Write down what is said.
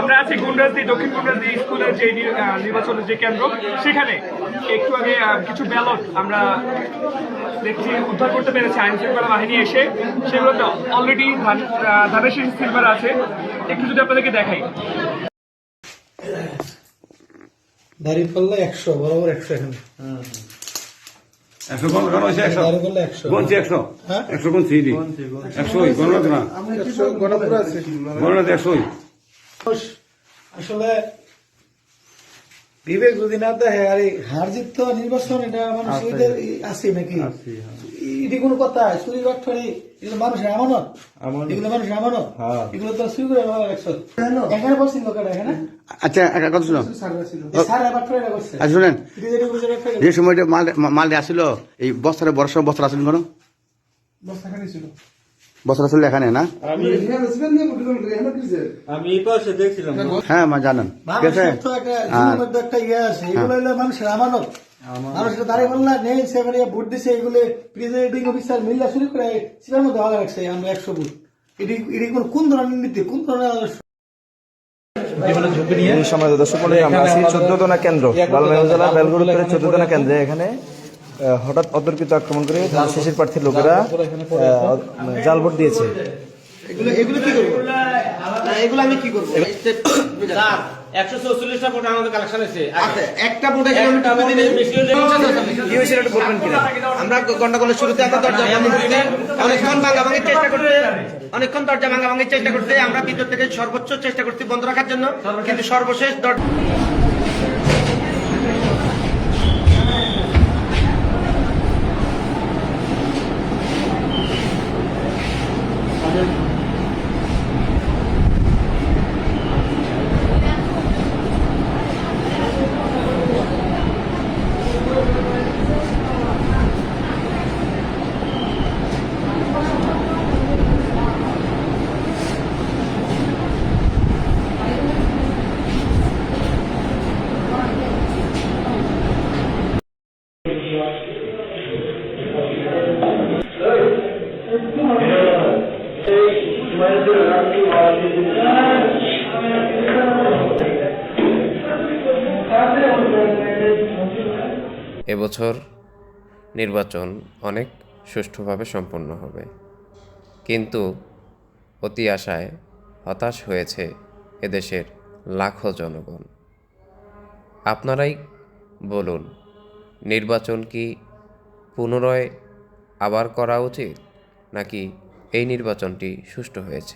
আমরা আছি গুন্ডাসদি দক্ষিণ গুন্ডাসদি স্কুলের যে নির্বাচনের যে কেন্দ্র, সেখানে একটু আগে কিছু ব্যালট আমরা দেখছি উদ্ধার করতে পেরেছে আইন শৃঙ্খলা বাহিনী এসে। সেগুলোতে অলরেডি ধানের শীষ সিলভার আছে। একটু যদি আপনাদেরকে দেখাই, দাঁড়িপাল্লা 100 বরাবর 100 এখানে 100 কোন হয়েছে 100 দাঁড়িপাল্লা 100 কোনছে 100 হ্যাঁ 100 কোন সিডি 100 গণনা না 100 গণপুরা আছে। গণনা 100 আসলে বিবেক যদি না দেখে আর এই হার জিত তো নির্বাচন এটা মানুষদের আছে নাকি এটি কোনো কথা চুরি বাটফারি এগুলো মানুষের আমানত, এগুলো মানুষের আমানত, এগুলো তো চুরি করে ভালো লাগছে। এখানে বসছিল লোকেরা এখানে। আচ্ছা একটা কথা শুনো, সারা বাটফারিরা করছে। আচ্ছা শুনেন, যে সময়টা মাল আসছিল এই বস্তাটা বড় সব বস্তা আসছিল কেন? বস্তাখানি ছিল। বস্তা আসলে এখানে না? আমি এই পাশে দেখছিলাম। হ্যাঁ মা জানেন, ঠিক আছে। মানুষের তো একটা জীবনের মধ্যে একটা ইয়ে আছে, এগুলো হলো মানুষের আমানত। মানুষের দাঁড়িয়ে বললা নেই সেখানে ভোট দিছে, এগুলো প্রিজাইডিং অফিসার মিল্লা শুরু করে সেটার মধ্যে ভালো লাগছে আমরা 100 ভোট। এটি কোন ধরনের নীতি, কোন ধরনের আদর্শ? সময় দর্শক মন্ডলী, আমরা আছি 14 দোনা কেন্দ্র, লালমনিরহাট জেলার বেলগুড়ি উপরে 14 দোনা কেন্দ্রে। এখানে হঠাৎ অতর্কিত আক্রমণ করে ধান শীষের প্রার্থীর লোকেরা জাল ভোট দিয়েছে। এগুলো কি করবো? এগুলো আমি কি করবো? 144টা ভোট আমাদের কালেকশন হয়েছে। একটা ভোটে কি হয়েছে এটা বলবেন কিনা? আমরা গন্ডগোলের শুরুতে আমরা দরজা অনেকক্ষণ দরজা ভাঙাভাঙির চেষ্টা করতে আমরা ভিতর থেকে সর্বোচ্চ চেষ্টা করছি বন্ধ রাখার জন্য, কিন্তু সর্বশেষ এবছর নির্বাচন অনেক সুষ্ঠুভাবে সম্পন্ন হবে, কিন্তু অতি আশায় হতাশ হয়েছে এদেশের লাখো জনগণ। আপনারাই বলুন, নির্বাচন কি পুনরায় আবার করা উচিত, নাকি এই নির্বাচনটি সুষ্ঠু হয়েছে?